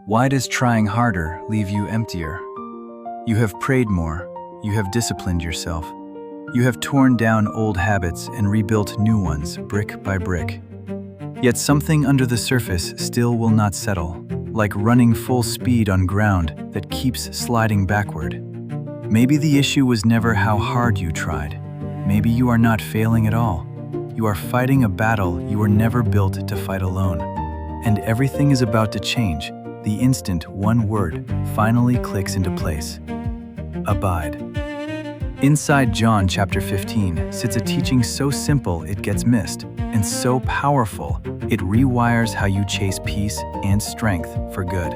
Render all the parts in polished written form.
Why does trying harder leave you emptier? You have prayed more, you have disciplined yourself. You have torn down old habits and rebuilt new ones brick by brick. Yet something under the surface still will not settle, like running full speed on ground that keeps sliding backward. Maybe the issue was never how hard you tried. Maybe you are not failing at all. You are fighting a battle you were never built to fight alone. And everything is about to change the instant one word finally clicks into place. Abide. Inside John chapter 15 sits a teaching so simple it gets missed, and so powerful it rewires how you chase peace and strength for good.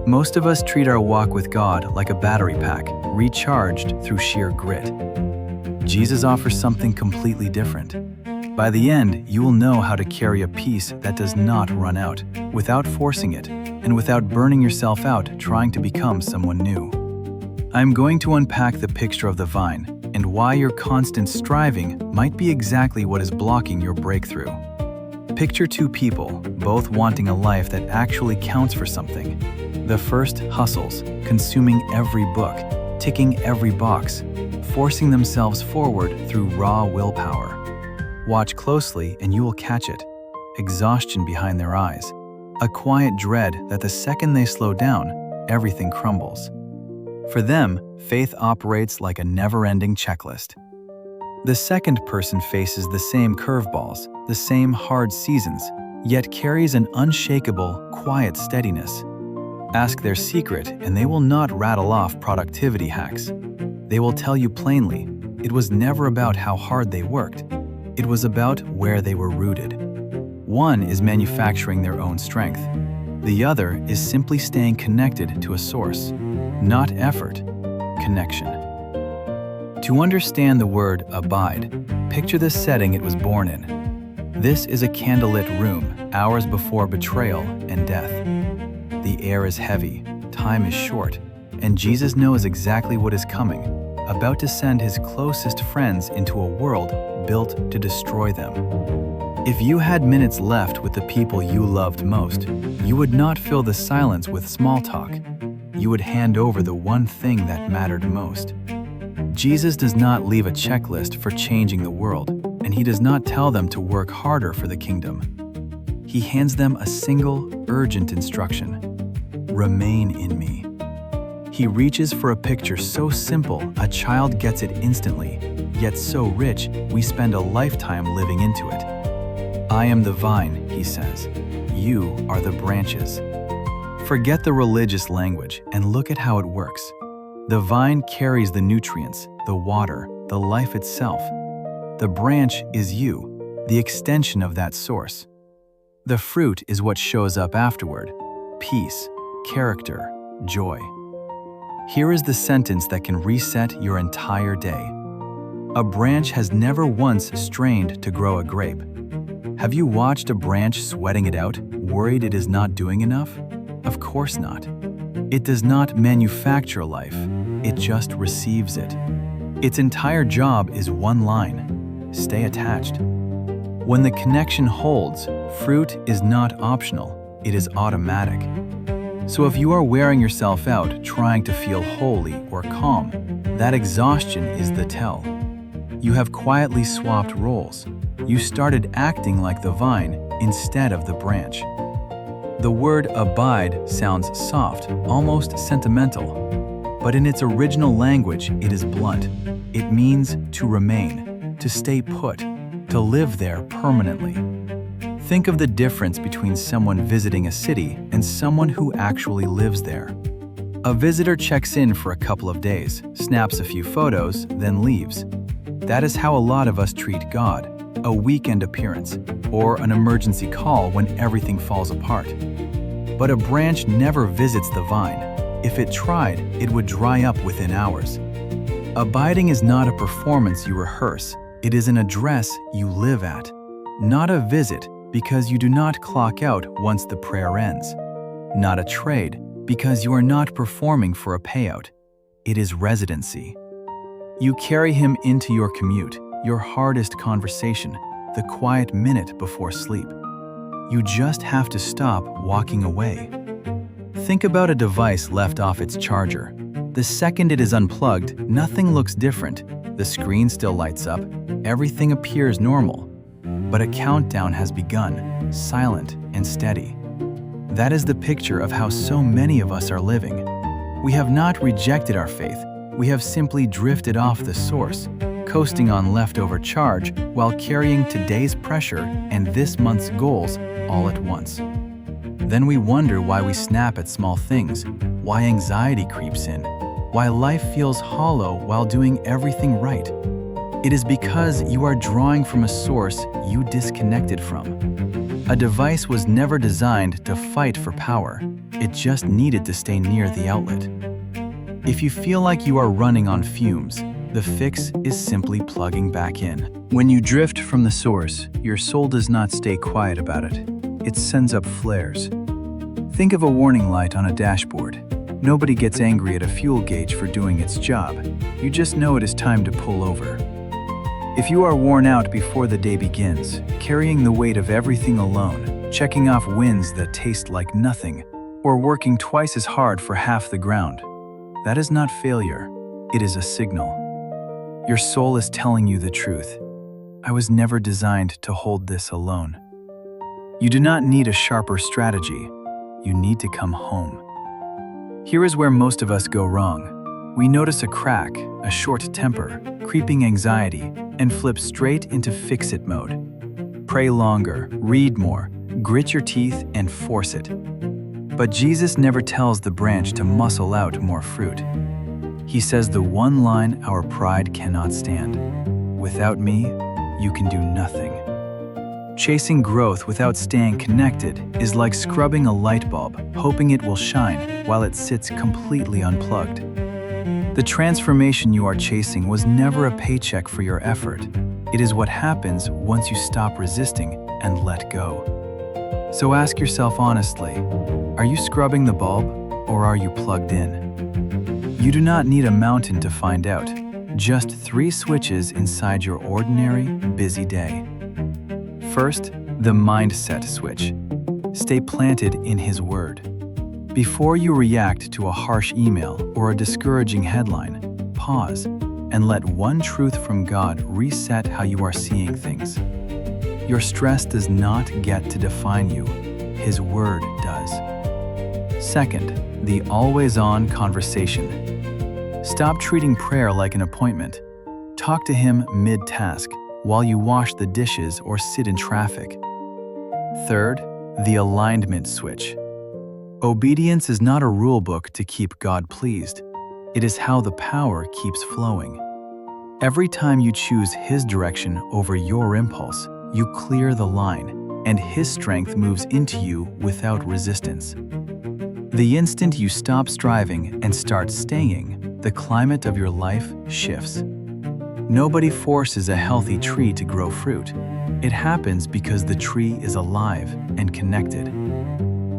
Most of us treat our walk with God like a battery pack, recharged through sheer grit. Jesus offers something completely different. By the end, you will know how to carry a peace that does not run out, without forcing it, and without burning yourself out trying to become someone new. I'm going to unpack the picture of the vine and why your constant striving might be exactly what is blocking your breakthrough. Picture two people, both wanting a life that actually counts for something. The first hustles, consuming every book, ticking every box, forcing themselves forward through raw willpower. Watch closely and you will catch it. Exhaustion behind their eyes. A quiet dread that the second they slow down, everything crumbles. For them, faith operates like a never-ending checklist. The second person faces the same curveballs, the same hard seasons, yet carries an unshakable, quiet steadiness. Ask their secret and they will not rattle off productivity hacks. They will tell you plainly, it was never about how hard they worked. It was about where they were rooted. One is manufacturing their own strength. The other is simply staying connected to a source. Not effort, connection. To understand the word abide, picture the setting it was born in. This is a candlelit room, hours before betrayal and death. The air is heavy, time is short, and Jesus knows exactly what is coming, about to send his closest friends into a world built to destroy them. If you had minutes left with the people you loved most, you would not fill the silence with small talk. You would hand over the one thing that mattered most. Jesus does not leave a checklist for changing the world, and he does not tell them to work harder for the kingdom. He hands them a single, urgent instruction: remain in me. He reaches for a picture so simple a child gets it instantly, yet so rich we spend a lifetime living into it. I am the vine, he says. You are the branches. Forget the religious language and look at how it works. The vine carries the nutrients, the water, the life itself. The branch is you, the extension of that source. The fruit is what shows up afterward: peace, character, joy. Here is the sentence that can reset your entire day. A branch has never once strained to grow a grape. Have you watched a branch sweating it out, worried it is not doing enough? Of course not. It does not manufacture life, it just receives it. Its entire job is one line: stay attached. When the connection holds, fruit is not optional, it is automatic. So if you are wearing yourself out trying to feel holy or calm, that exhaustion is the tell. You have quietly swapped roles. You started acting like the vine instead of the branch. The word abide sounds soft, almost sentimental, but in its original language it is blunt. It means to remain, to stay put, to live there permanently. Think of the difference between someone visiting a city and someone who actually lives there. A visitor checks in for a couple of days, snaps a few photos, then leaves. That is how a lot of us treat God: a weekend appearance, or an emergency call when everything falls apart. But a branch never visits the vine. If it tried, it would dry up within hours. Abiding is not a performance you rehearse, it is an address you live at. Not a visit, because you do not clock out once the prayer ends. Not a trade, because you are not performing for a payout. It is residency. You carry him into your commute, your hardest conversation, the quiet minute before sleep. You just have to stop walking away. Think about a device left off its charger. The second it is unplugged, nothing looks different. The screen still lights up, everything appears normal. But a countdown has begun, silent and steady. That is the picture of how so many of us are living. We have not rejected our faith, we have simply drifted off the source, coasting on leftover charge while carrying today's pressure and this month's goals all at once. Then we wonder why we snap at small things, why anxiety creeps in, why life feels hollow while doing everything right. It is because you are drawing from a source you disconnected from. A device was never designed to fight for power. It just needed to stay near the outlet. If you feel like you are running on fumes, the fix is simply plugging back in. When you drift from the source, your soul does not stay quiet about it. It sends up flares. Think of a warning light on a dashboard. Nobody gets angry at a fuel gauge for doing its job. You just know it is time to pull over. If you are worn out before the day begins, carrying the weight of everything alone, checking off wins that taste like nothing, or working twice as hard for half the ground, that is not failure, it is a signal. Your soul is telling you the truth. I was never designed to hold this alone. You do not need a sharper strategy. You need to come home. Here is where most of us go wrong. We notice a crack, a short temper, creeping anxiety, and flip straight into fix-it mode. Pray longer, read more, grit your teeth, and force it. But Jesus never tells the branch to muscle out more fruit. He says the one line our pride cannot stand. Without me, you can do nothing. Chasing growth without staying connected is like scrubbing a light bulb, hoping it will shine while it sits completely unplugged. The transformation you are chasing was never a paycheck for your effort. It is what happens once you stop resisting and let go. So ask yourself honestly, are you scrubbing the bulb or are you plugged in? You do not need a mountain to find out, just 3 switches inside your ordinary, busy day. First, the mindset switch. Stay planted in His Word. Before you react to a harsh email or a discouraging headline, pause and let one truth from God reset how you are seeing things. Your stress does not get to define you. His Word does. Second, the always-on conversation. Stop treating prayer like an appointment. Talk to Him mid-task, while you wash the dishes or sit in traffic. Third, the alignment switch. Obedience is not a rule book to keep God pleased. It is how the power keeps flowing. Every time you choose His direction over your impulse, you clear the line, and His strength moves into you without resistance. The instant you stop striving and start staying, the climate of your life shifts. Nobody forces a healthy tree to grow fruit. It happens because the tree is alive and connected.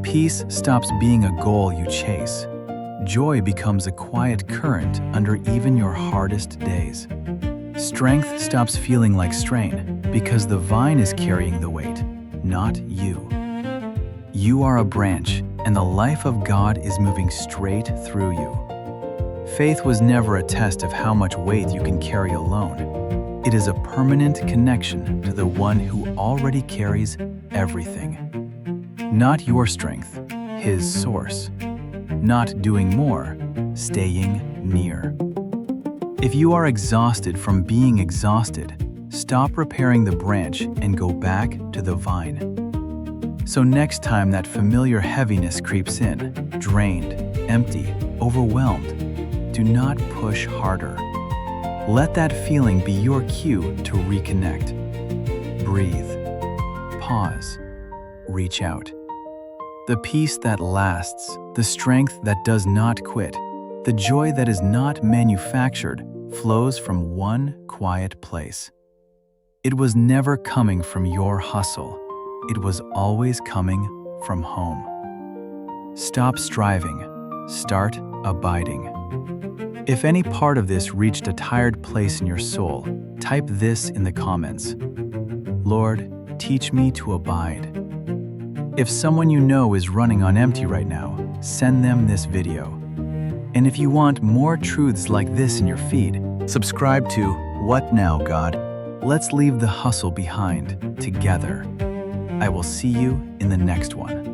Peace stops being a goal you chase. Joy becomes a quiet current under even your hardest days. Strength stops feeling like strain because the vine is carrying the weight, not you. You are a branch, and the life of God is moving straight through you. Faith was never a test of how much weight you can carry alone. It is a permanent connection to the one who already carries everything. Not your strength, His source. Not doing more, staying near. If you are exhausted from being exhausted, stop repairing the branch and go back to the vine. So next time that familiar heaviness creeps in, drained, empty, overwhelmed, do not push harder. Let that feeling be your cue to reconnect. Breathe. Pause. Reach out. The peace that lasts, the strength that does not quit, the joy that is not manufactured flows from one quiet place. It was never coming from your hustle. It was always coming from home. Stop striving. Start abiding. If any part of this reached a tired place in your soul, type this in the comments. Lord, teach me to abide. If someone you know is running on empty right now, send them this video. And if you want more truths like this in your feed, subscribe to What Now, God? Let's leave the hustle behind together. I will see you in the next one.